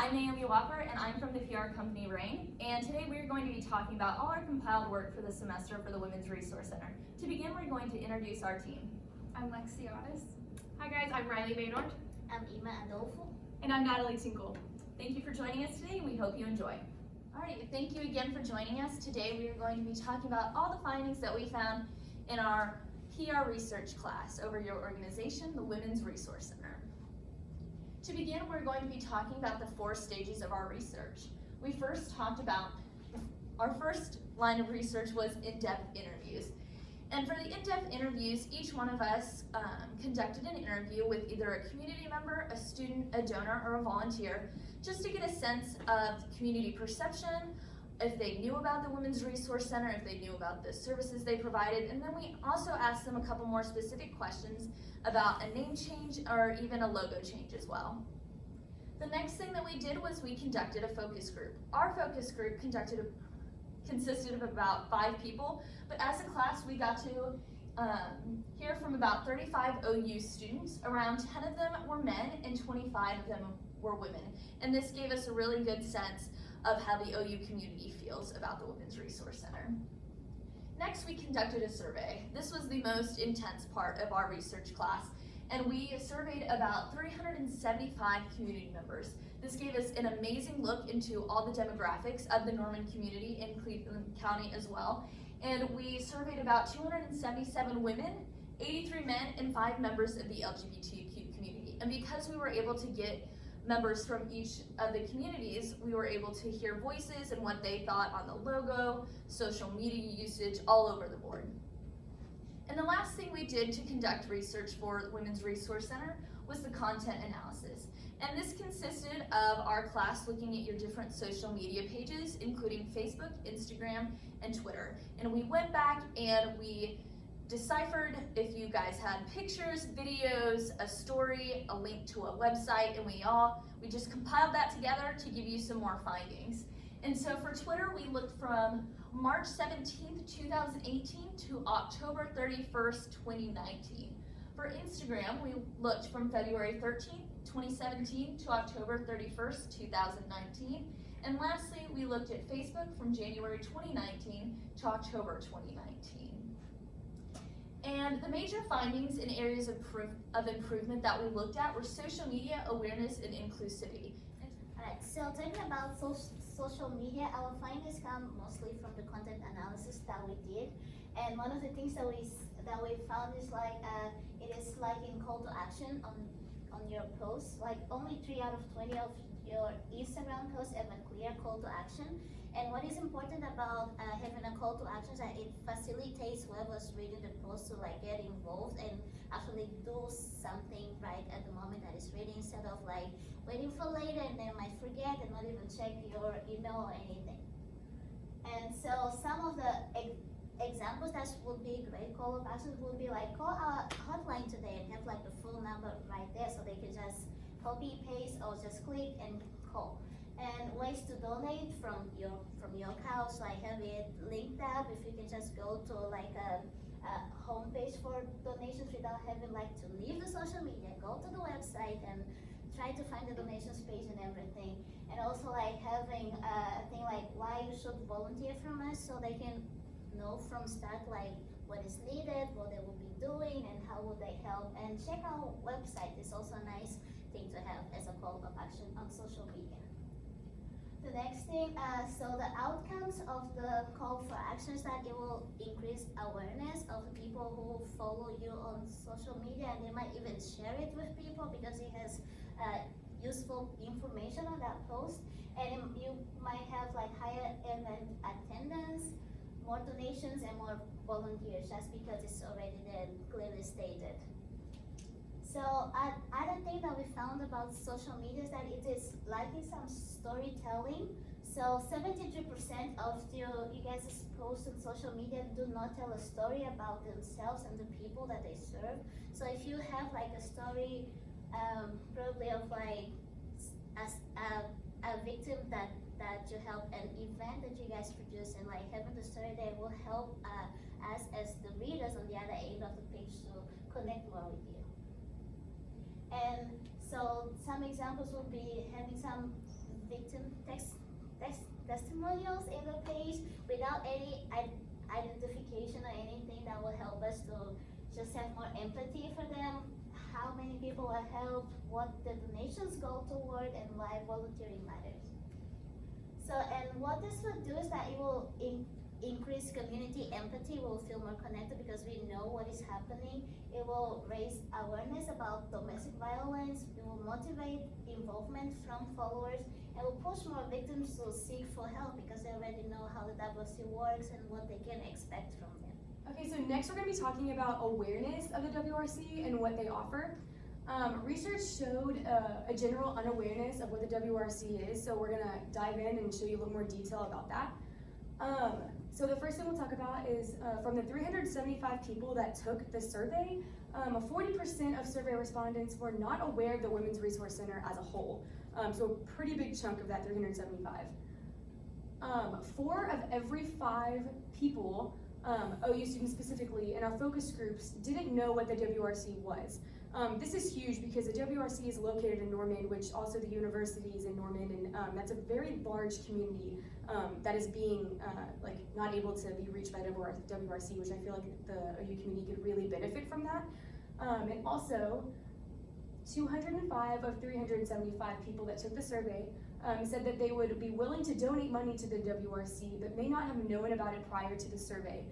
I'm Naomi Whopper, and I'm from the PR company Rain, and today we're going to be talking about all our compiled work for the semester for the Women's Resource Center. To begin, we're going to introduce our team. I'm Lexi Otis. Hi guys, I'm Riley Maynard. I'm Ima Adolfo. And I'm Natalie Tinkle. Thank you for joining us today, and we hope you enjoy. All right, thank you again for joining us. Today we are going to be talking about all the findings that we found in our PR research class over your organization, the Women's Resource Center. To begin, we're going to be talking about the 4 stages of our research. We first talked about, our first line of research was in-depth interviews. And for the in-depth interviews, each one of us conducted an interview with either a community member, a student, a donor, or a volunteer, just to get a sense of community perception, if they knew about the Women's Resource Center, if they knew about the services they provided, and then we also asked them a couple more specific questions about a name change or even a logo change as well. The next thing that we did was we conducted a focus group. Our focus group consisted of about 5 people, but as a class we got to hear from about 35 OU students. Around 10 of them were men and 25 of them were women, and this gave us a really good sense of how the OU community feels about the Women's Resource Center. Next, we conducted a survey. This was the most intense part of our research class, and we surveyed about 375 community members. This gave us an amazing look into all the demographics of the Norman community in Cleveland County as well, and we surveyed about 277 women, 83 men, and 5 members of the LGBTQ community. And because we were able to get members from each of the communities, we were able to hear voices and what they thought on the logo, social media usage, all over the board. And the last thing we did to conduct research for the Women's Resource Center was the content analysis. And this consisted of our class looking at your different social media pages, including Facebook, Instagram, and Twitter. And we went back and we deciphered if you guys had pictures, videos, a story, a link to a website, and we just compiled that together to give you some more findings. And so for Twitter, we looked from March 17th, 2018 to October 31st, 2019. For Instagram, we looked from February 13th, 2017 to October 31st, 2019. And lastly, we looked at Facebook from January 2019 to October 2019. And the major findings in areas of improvement that we looked at were social media awareness and inclusivity. Alright, so talking about social media, our findings come mostly from the content analysis that we did. And one of the things that we found is like it is like in call to action on your posts. Like only 3 out of 20 of your Instagram posts have a clear call to action. And what is important about having a call to action is that it facilitates whoever's reading the post to like get involved and actually do something right at the moment that is reading, instead of like waiting for later and then might forget and not even check your email or anything. And so some of the examples that would be great call of actions would be like call our hotline today and have like the full number right there so they can just copy, paste, or just click and call. And ways to donate from your couch, like have it linked up. If you can just go to like a homepage for donations without having like to leave the social media, go to the website and try to find the donations page and everything. And also like having a thing like why you should volunteer from us, so they can know from start like what is needed, what they will be doing, and how would they help. And check our website is also a nice thing to have as a call of action on social media. The next thing, so the outcomes of the call for action is that it will increase awareness of the people who follow you on social media, and they might even share it with people because it has useful information on that post. And you might have like higher event attendance, more donations, and more volunteers, just because it's already there clearly stated. So other thing that we found about social media is that it is lacking some storytelling. So 73% of you guys' posts on social media do not tell a story about themselves and the people that they serve. So if you have like a story, probably of like a victim that you help, an event that you guys produce, and like having the story there will help us as the readers on the other end of the page to connect more with you. And so some examples would be having some testimonials in the page without any identification or anything that will help us to just have more empathy for them, how many people are helped, what the donations go toward, and why volunteering matters. So, and what this will do is that it will increase community empathy. We'll feel more connected because we know what is happening. It will raise awareness about domestic violence. It will motivate involvement from followers, and will push more victims to seek for help because they already know how the WRC works and what they can expect from them. Okay, so next we're going to be talking about awareness of the WRC and what they offer. Research showed a general unawareness of what the WRC is, so we're going to dive in and show you a little more detail about that. So the first thing we'll talk about is from the 375 people that took the survey, 40% of survey respondents were not aware of the Women's Resource Center as a whole. So a pretty big chunk of that 375. 4 of every 5 people, OU students specifically, in our focus groups didn't know what the WRC was. This is huge because the WRC is located in Norman, which also the university is in Norman, and that's a very large community that is being not able to be reached by WRC, which I feel like the OU community could really benefit from that. And also, 205 of 375 people that took the survey said that they would be willing to donate money to the WRC, but may not have known about it prior to the survey.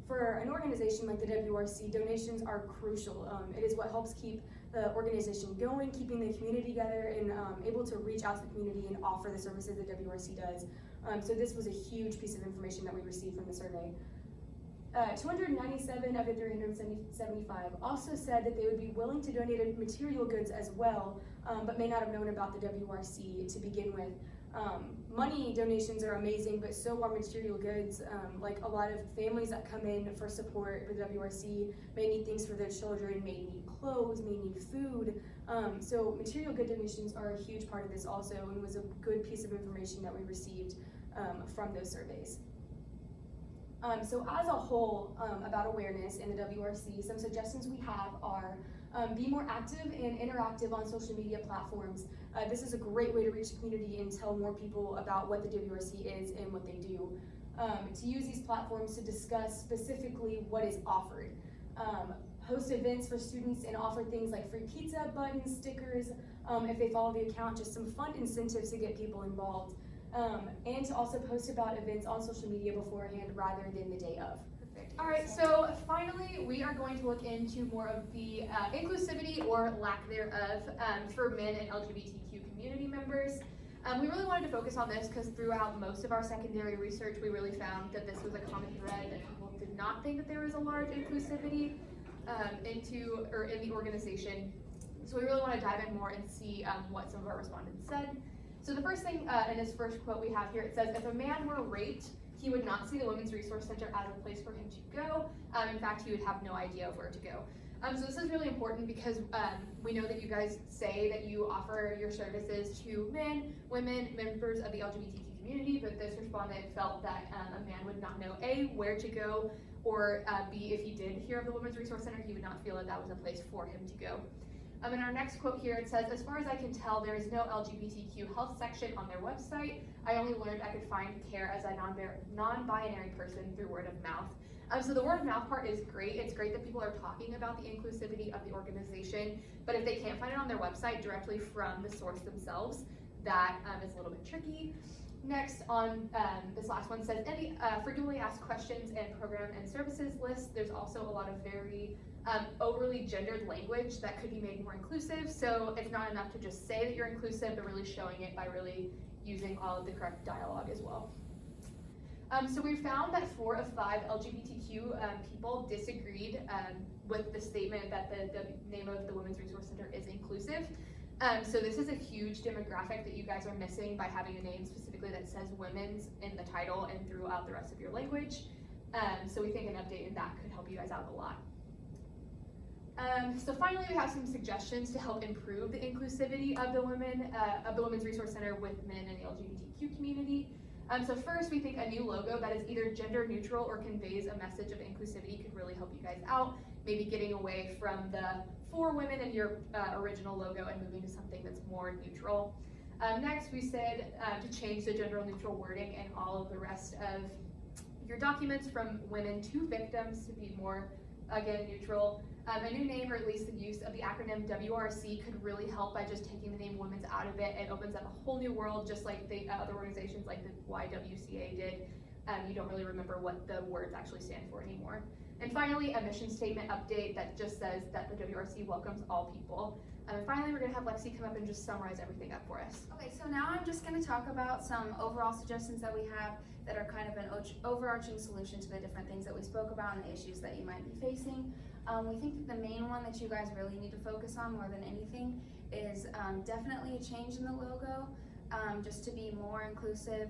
For an organization like the WRC, donations are crucial. It is what helps keep the organization going, keeping the community together, and able to reach out to the community and offer the services that WRC does. So this was a huge piece of information that we received from the survey. 297 of the 375 also said that they would be willing to donate material goods as well, but may not have known about the WRC to begin with. Money donations are amazing, but so are material goods. Like a lot of families that come in for support for the WRC may need things for their children, may need clothes, may need food. So material good donations are a huge part of this also, and was a good piece of information that we received from those surveys. So as a whole, about awareness in the WRC, some suggestions we have are be more active and interactive on social media platforms. This is a great way to reach the community and tell more people about what the WRC is and what they do. To use these platforms to discuss specifically what is offered. Host events for students and offer things like free pizza, buttons, stickers, if they follow the account, just some fun incentives to get people involved. And to also post about events on social media beforehand rather than the day of. Perfect. All right, so finally, we are going to look into more of the inclusivity or lack thereof for men and LGBTQ community members. We really wanted to focus on this because throughout most of our secondary research, we really found that this was a common thread, that people did not think that there was a large inclusivity in the organization. So we really want to dive in more and see what some of our respondents said. So the first thing in this first quote we have here, it says, if a man were raped, he would not see the Women's Resource Center as a place for him to go. In fact, he would have no idea of where to go. So this is really important because we know that you guys say that you offer your services to men, women, members of the LGBTQ community, but this respondent felt that a man would not know A, where to go, or B, if he did hear of the Women's Resource Center, he would not feel that that was a place for him to go. In our next quote here, it says, as far as I can tell, there is no LGBTQ health section on their website. I only learned I could find care as a non-binary person through word of mouth. So the word of mouth part is great. It's great that people are talking about the inclusivity of the organization, but if they can't find it on their website directly from the source themselves, that is a little bit tricky. Next on this last one says, any frequently asked questions and program and services list. There's also a lot of very overly gendered language that could be made more inclusive. So it's not enough to just say that you're inclusive, but really showing it by really using all of the correct dialogue as well. So we found that 4 of 5 LGBTQ people disagreed with the statement that the name of the Women's Resource Center is inclusive. So this is a huge demographic that you guys are missing by having a name specifically that says women's in the title and throughout the rest of your language. So we think an update in that could help you guys out a lot. So finally, we have some suggestions to help improve the inclusivity of the Women's Resource Center with men in the LGBTQ community. So first, we think a new logo that is either gender neutral or conveys a message of inclusivity could really help you guys out. Maybe getting away from the 4 women in your original logo and moving to something that's more neutral. Next, we said to change the gender neutral wording in all of the rest of your documents from women to victims to be more, again, neutral. A new name, or at least the use of the acronym WRC, could really help by just taking the name women's out of it. It opens up a whole new world, just like the other organizations like the YWCA did. You don't really remember what the words actually stand for anymore. And finally, a mission statement update that just says that the WRC welcomes all people. And finally, we're gonna have Lexi come up and just summarize everything up for us. Okay, so now I'm just going to talk about some overall suggestions that we have that are kind of an overarching solution to the different things that we spoke about and the issues that you might be facing. We think that the main one that you guys really need to focus on more than anything is definitely a change in the logo, just to be more inclusive,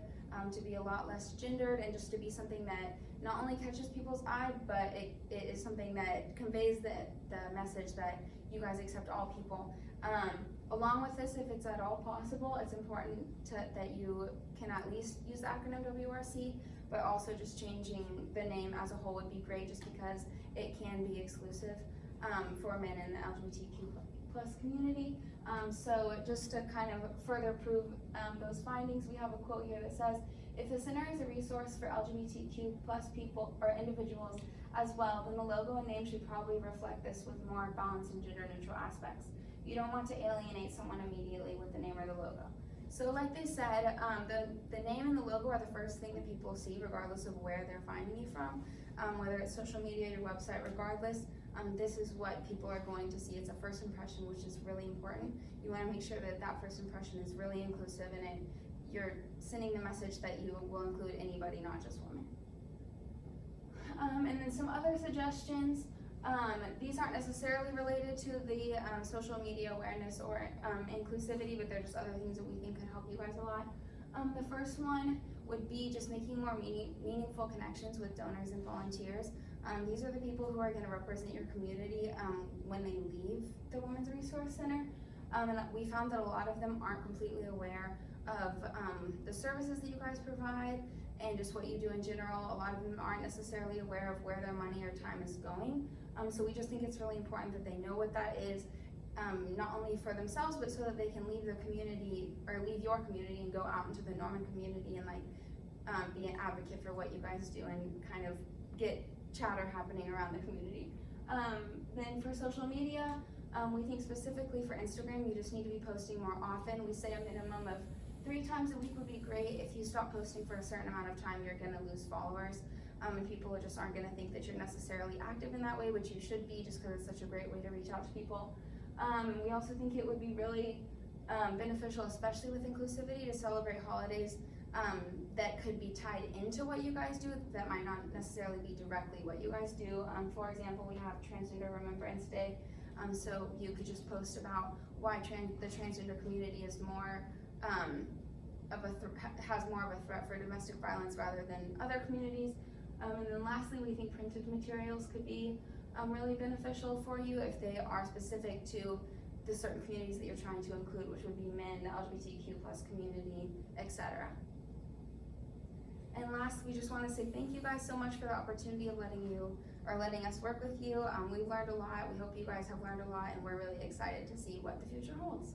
to be a lot less gendered, and just to be something that not only catches people's eye, but it is something that conveys the message that you guys accept all people. Along with this, if it's at all possible, it's important that you can at least use the acronym WRC, but also just changing the name as a whole would be great, just because it can be exclusive for men in the LGBTQ plus community. So just to kind of further prove those findings, we have a quote here that says, "If the center is a resource for LGBTQ plus people or individuals as well, then the logo and name should probably reflect this with more balanced and gender neutral aspects. You don't want to alienate someone immediately with the name or the logo." So like they said, the name and the logo are the first thing that people see regardless of where they're finding you from, whether it's social media, your website, regardless. This is what people are going to see. It's a first impression, which is really important. You want to make sure that that first impression is really inclusive and you're sending the message that you will include anybody, not just women. And then some other suggestions. These aren't necessarily related to the social media awareness or inclusivity, but they're just other things that we think could help you guys a lot. The first one would be just making more meaningful connections with donors and volunteers. These are the people who are going to represent your community when they leave the Women's Resource Center. And we found that a lot of them aren't completely aware of the services that you guys provide and just what you do in general. A lot of them aren't necessarily aware of where their money or time is going. So we just think it's really important that they know what that is, not only for themselves, but so that they can leave their community or leave your community and go out into the Norman community and be an advocate for what you guys do and kind of get chatter happening around the community. Then for social media, we think specifically for Instagram, you just need to be posting more often. We say a minimum of 3 times a week would be great. If you stop posting for a certain amount of time, you're gonna lose followers. And people just aren't gonna think that you're necessarily active in that way, which you should be, just because it's such a great way to reach out to people. We also think it would be really beneficial, especially with inclusivity, to celebrate holidays that could be tied into what you guys do that might not necessarily be directly what you guys do. For example, we have Transgender Remembrance Day, so you could just post about why the transgender community is more has more of a threat for domestic violence rather than other communities. And then lastly, we think printed materials could be really beneficial for you if they are specific to the certain communities that you're trying to include, which would be men, the LGBTQ plus community, etc. And last, we just want to say thank you guys so much for the opportunity of letting us work with you. We've learned a lot. We hope you guys have learned a lot, and we're really excited to see what the future holds.